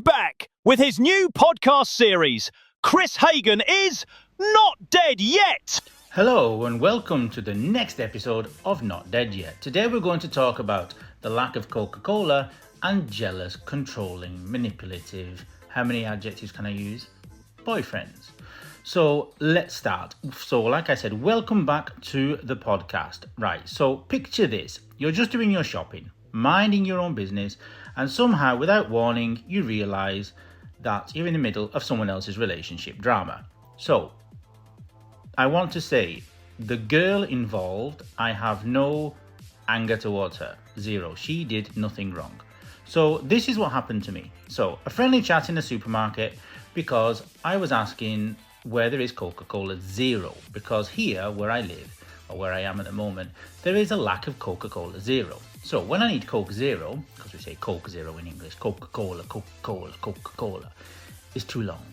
back with his new podcast series. Kris Hagan is not dead yet. Hello and welcome to the next episode of Not Dead Yet. Today we're going to talk about the lack of Coca-Cola and jealous, controlling, manipulative, how many adjectives can I use? Boyfriends. So let's start. So like I said, welcome back to the podcast. Right, so picture this. You're just doing your shopping, minding your own business, and somehow without warning you realise that you're in the middle of someone else's relationship drama. So I want to say, the girl involved, I have no anger towards her. Zero. She did nothing wrong. So this is what happened to me. So a friendly chat in the supermarket because I was asking where there is Coca-Cola Zero. Because here, where I live, or where I am at the moment, there is a lack of Coca-Cola Zero. So when I need Coke Zero, because we say Coke Zero in English, Coca-Cola, Coca-Cola, Coca-Cola, is too long.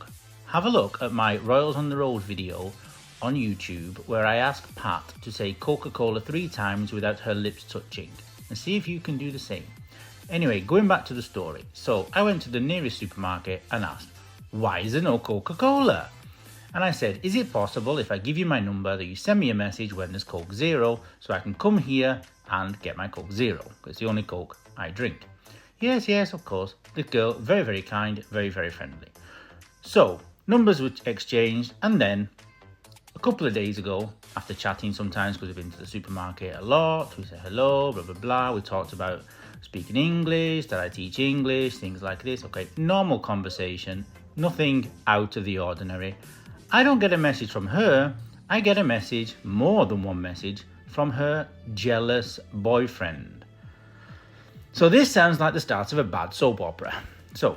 Have a look at my Royals on the Road video on YouTube where I asked Pat to say Coca-Cola 3 times without her lips touching and see if you can do the same. Anyway, going back to the story. So I went to the nearest supermarket and asked, why is there no Coca-Cola? And I said, is it possible if I give you my number that you send me a message when there's Coke Zero so I can come here and get my Coke Zero, because it's the only Coke I drink. Yes, of course. The girl, very, very kind, very, very friendly. So numbers were exchanged, and then a couple of days ago, after chatting sometimes because we've been to the supermarket a lot, we said hello, blah, blah, blah. We talked about speaking English, that I teach English, things like this. Okay, normal conversation, nothing out of the ordinary. I don't get a message from her. I get a message, more than one message, from her jealous boyfriend. So this sounds like the start of a bad soap opera. So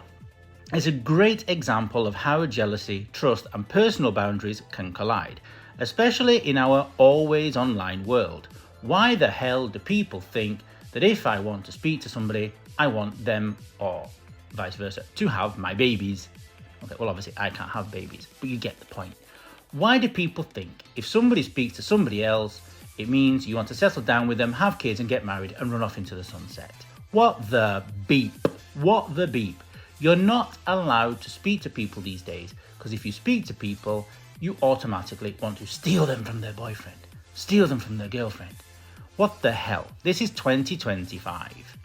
it's a great example of how jealousy, trust, and personal boundaries can collide, especially in our always online world. Why the hell do people think that if I want to speak to somebody, I want them, or vice versa, to have my babies? Okay, well, obviously I can't have babies, but you get the point. Why do people think if somebody speaks to somebody else, it means you want to settle down with them, have kids, and get married and run off into the sunset? What the beep? What the beep? You're not allowed to speak to people these days, because if you speak to people, you automatically want to steal them from their boyfriend, steal them from their girlfriend. What the hell? This is 2025.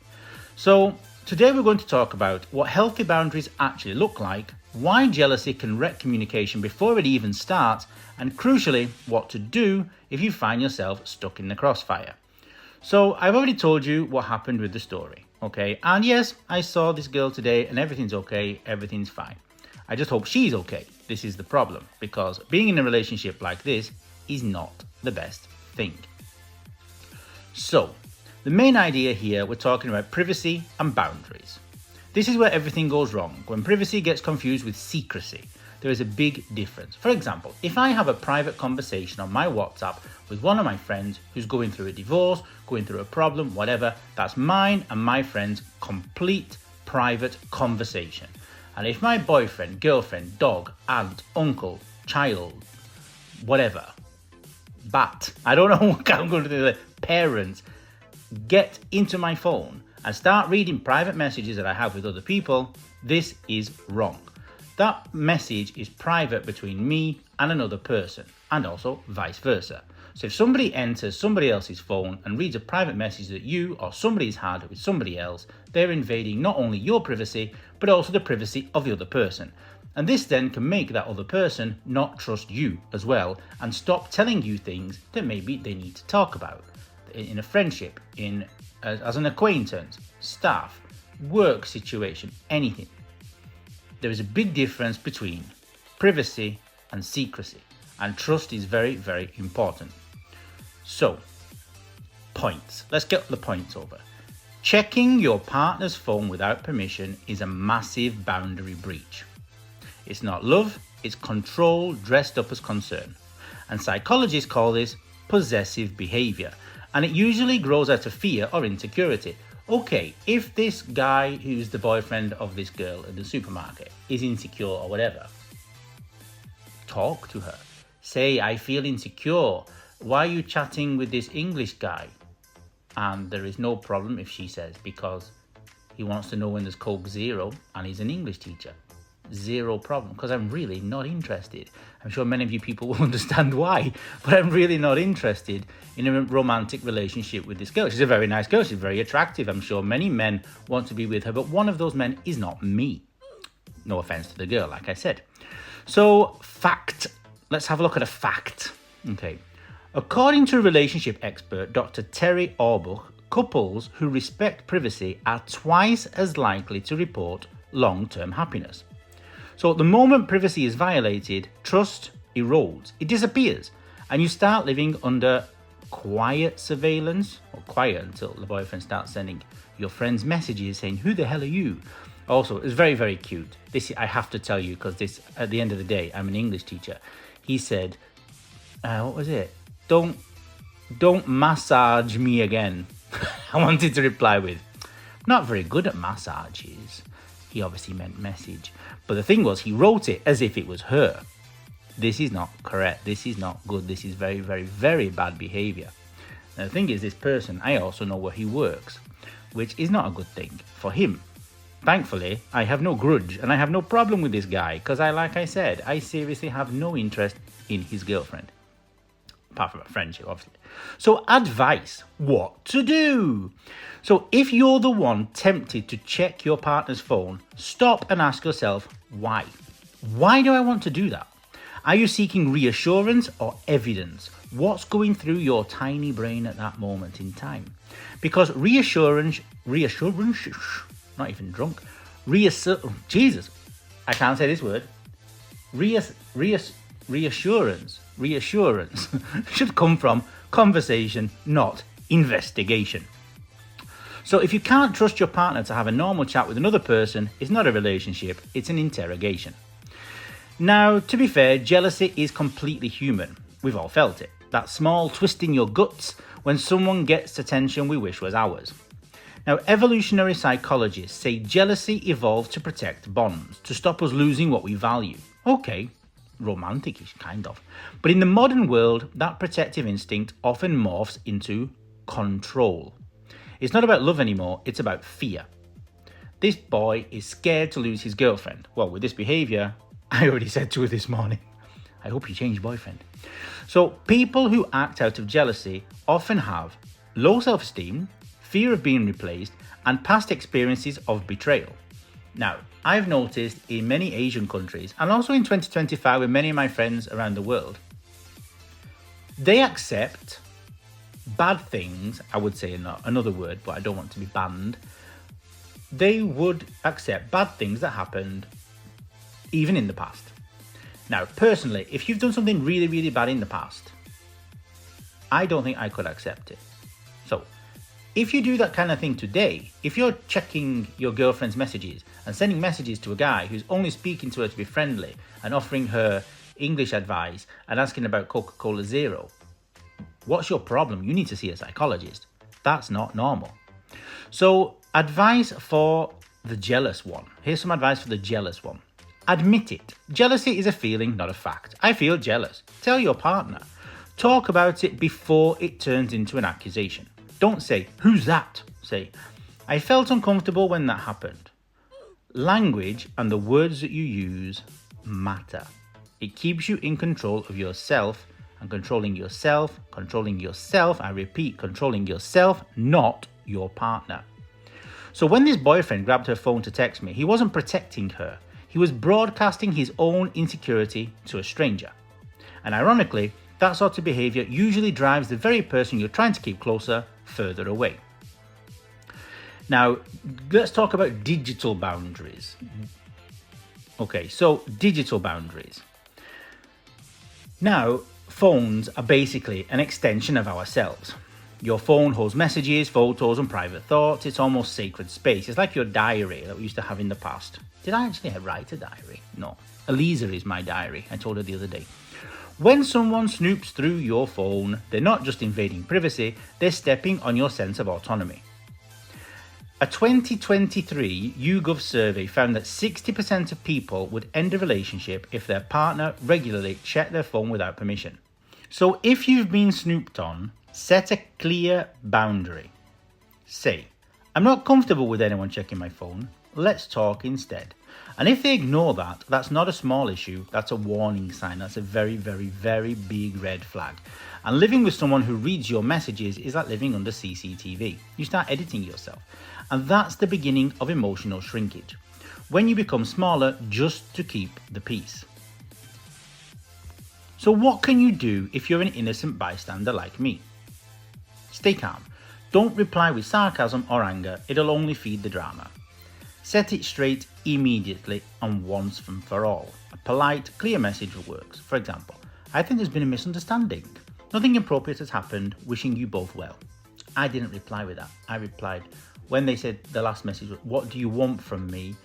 So today we're going to talk about what healthy boundaries actually look like, why jealousy can wreck communication before it even starts, and crucially, what to do if you find yourself stuck in the crossfire. So I've already told you what happened with the story, okay? And yes, I saw this girl today and everything's okay, everything's fine. I just hope she's okay. This is the problem, because being in a relationship like this is not the best thing. So, the main idea here, we're talking about privacy and boundaries. This is where everything goes wrong, when privacy gets confused with secrecy. There is a big difference. For example, if I have a private conversation on my WhatsApp with one of my friends who's going through a divorce, going through a problem, whatever, that's mine and my friend's complete private conversation. And if my boyfriend, girlfriend, dog, aunt, uncle, child, whatever, bat, I don't know what I'm going to do, parents, get into my phone and start reading private messages that I have with other people, this is wrong. That message is private between me and another person, and also vice versa. So if somebody enters somebody else's phone and reads a private message that you or somebody's had with somebody else, they're invading not only your privacy, but also the privacy of the other person. And this then can make that other person not trust you as well, and stop telling you things that maybe they need to talk about. In a friendship, as an acquaintance, staff, work situation, anything. There is a big difference between privacy and secrecy, and trust is very, very important. So, points. Let's get the points over. Checking your partner's phone without permission is a massive boundary breach. It's not love, it's control dressed up as concern. And psychologists call this possessive behavior, and it usually grows out of fear or insecurity. Okay, if this guy who's the boyfriend of this girl at the supermarket is insecure or whatever, talk to her. Say, I feel insecure. Why are you chatting with this English guy? And there is no problem if she says, because He wants to know when there's Coke Zero, and he's an English teacher. Zero problem, because I'm really not interested. I'm sure many of you people will understand why, but I'm really not interested in a romantic relationship with this girl. She's a very nice girl. She's very attractive. I'm sure many men want to be with her, but one of those men is not me. No offense to the girl, like I said. So, fact. Let's have a look at a fact. Okay. According to a relationship expert, Dr. Terry Orbuch, couples who respect privacy are twice as likely to report long-term happiness. So the moment privacy is violated, trust erodes, it disappears, and you start living under quiet surveillance, or quiet until the boyfriend starts sending your friends messages saying, "Who the hell are you?" Also, it's very, very cute. This I have to tell you, because this, at the end of the day, I'm an English teacher. He said, what was it? Don't massage me again. I wanted to reply with, not very good at massages. He obviously meant message. But the thing was, he wrote it as if it was her. This is not correct. This is not good. This is very, very, very bad behavior. Now, the thing is, this person, I also know where he works, which is not a good thing for him. Thankfully, I have no grudge and I have no problem with this guy because like I said, I seriously have no interest in his girlfriend. Apart from a friendship, obviously. So, advice, what to do? So, if you're the one tempted to check your partner's phone, stop and ask yourself, why? Why do I want to do that? Are you seeking reassurance or evidence? What's going through your tiny brain at that moment in time? Because reassurance, not even drunk, Jesus, I can't say this word. Reassurance should come from conversation, not investigation. So if you can't trust your partner to have a normal chat with another person, it's not a relationship, it's an interrogation. Now, to be fair, jealousy is completely human. We've all felt it. That small twist in your guts when someone gets attention we wish was ours. Now, evolutionary psychologists say jealousy evolved to protect bonds, to stop us losing what we value. Okay, romantic-ish, kind of. But in the modern world, that protective instinct often morphs into control. It's not about love anymore, it's about fear. This boy is scared to lose his girlfriend. Well, with this behaviour, I already said to her this morning, I hope you change boyfriend. So people who act out of jealousy often have low self-esteem, fear of being replaced, and past experiences of betrayal. Now, I've noticed in many Asian countries, and also in 2025 with many of my friends around the world, they accept bad things. I would say another word, but I don't want to be banned. They would accept bad things that happened even in the past. Now, personally, if you've done something really, really bad in the past, I don't think I could accept it. So, if you do that kind of thing today, if you're checking your girlfriend's messages and sending messages to a guy who's only speaking to her to be friendly and offering her English advice and asking about Coca-Cola Zero, what's your problem? You need to see a psychologist. That's not normal. So, advice for the jealous one. Here's some advice for the jealous one. Admit it. Jealousy is a feeling, not a fact. I feel jealous. Tell your partner. Talk about it before it turns into an accusation. Don't say, who's that? Say, I felt uncomfortable when that happened. Language and the words that you use matter. It keeps you in control of yourself, and controlling yourself, I repeat, controlling yourself, not your partner. So when this boyfriend grabbed her phone to text me, he wasn't protecting her. He was broadcasting his own insecurity to a stranger. And ironically, that sort of behaviour usually drives the very person you're trying to keep closer further away. Now, let's talk about digital boundaries. Okay, so digital boundaries. Now, phones are basically an extension of ourselves. Your phone holds messages, photos, and private thoughts. It's almost sacred space. It's like your diary that we used to have in the past. Did I actually write a diary? No. Elisa is my diary. I told her the other day. When someone snoops through your phone, they're not just invading privacy, they're stepping on your sense of autonomy. A 2023 YouGov survey found that 60% of people would end a relationship if their partner regularly checked their phone without permission. So if you've been snooped on, set a clear boundary. Say, I'm not comfortable with anyone checking my phone. Let's talk instead. And if they ignore that, that's not a small issue, that's a warning sign. That's a very, very, very big red flag. And living with someone who reads your messages is like living under CCTV. You start editing yourself. And that's the beginning of emotional shrinkage. When you become smaller just to keep the peace. So what can you do if you're an innocent bystander like me? Stay calm. Don't reply with sarcasm or anger. It'll only feed the drama. Set it straight immediately and once and for all. A polite, clear message works. For example, I think there's been a misunderstanding. Nothing inappropriate has happened. Wishing you both well. I didn't reply with that. I replied, when they said the last message was, what do you want from me?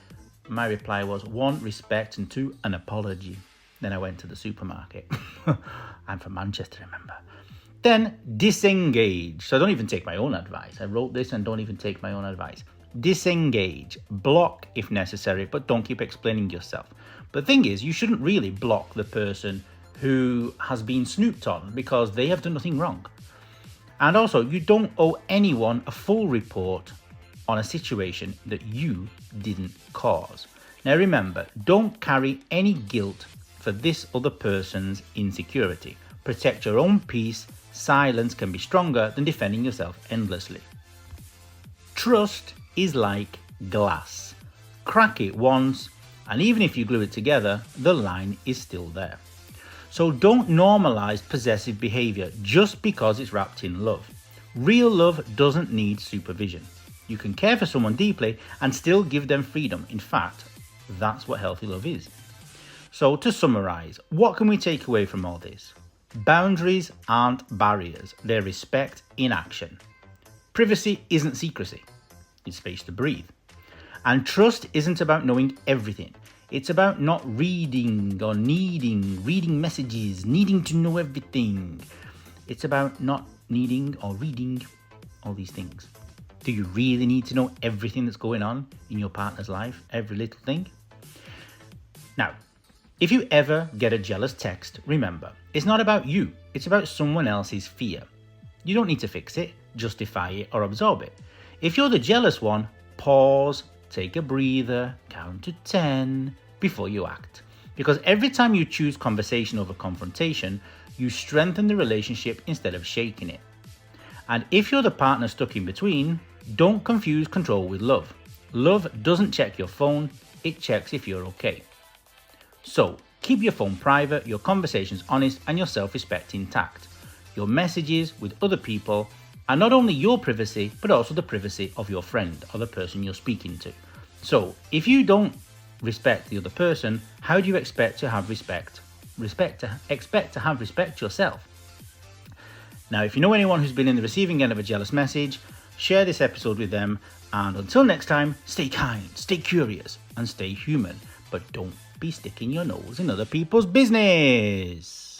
My reply was, 1, respect, and 2, an apology. Then I went to the supermarket. I'm from Manchester, remember. Then disengage. So don't even take my own advice. I wrote this and don't even take my own advice. Disengage. Block if necessary, but don't keep explaining yourself. But the thing is, you shouldn't really block the person who has been snooped on because they have done nothing wrong. And also, you don't owe anyone a full report on a situation that you didn't cause. Now remember, don't carry any guilt for this other person's insecurity. Protect your own peace. Silence can be stronger than defending yourself endlessly. Trust is like glass. Crack it once, and even if you glue it together, the line is still there. So don't normalize possessive behavior just because it's wrapped in love. Real love doesn't need supervision. You can care for someone deeply and still give them freedom. In fact, that's what healthy love is. So to summarize, what can we take away from all this? Boundaries aren't barriers, they're respect in action. Privacy isn't secrecy, it's space to breathe. And trust isn't about knowing everything. It's about not reading messages, needing to know everything. It's about not needing or reading all these things. Do you really need to know everything that's going on in your partner's life? Every little thing? Now, if you ever get a jealous text, remember, it's not about you. It's about someone else's fear. You don't need to fix it, justify it, or absorb it. If you're the jealous one, pause, take a breather, count to 10 before you act. Because every time you choose conversation over confrontation, you strengthen the relationship instead of shaking it. And if you're the partner stuck in between, don't confuse control with love. Love doesn't check your phone, it checks if you're okay. So, keep your phone private, your conversations honest, and your self-respect intact. Your messages with other people are not only your privacy, but also the privacy of your friend or the person you're speaking to. So, if you don't respect the other person, how do you expect to have respect? Expect to have respect yourself. Now, if you know anyone who's been in the receiving end of a jealous message, share this episode with them. And until next time, stay kind, stay curious, and stay human. But don't be sticking your nose in other people's business.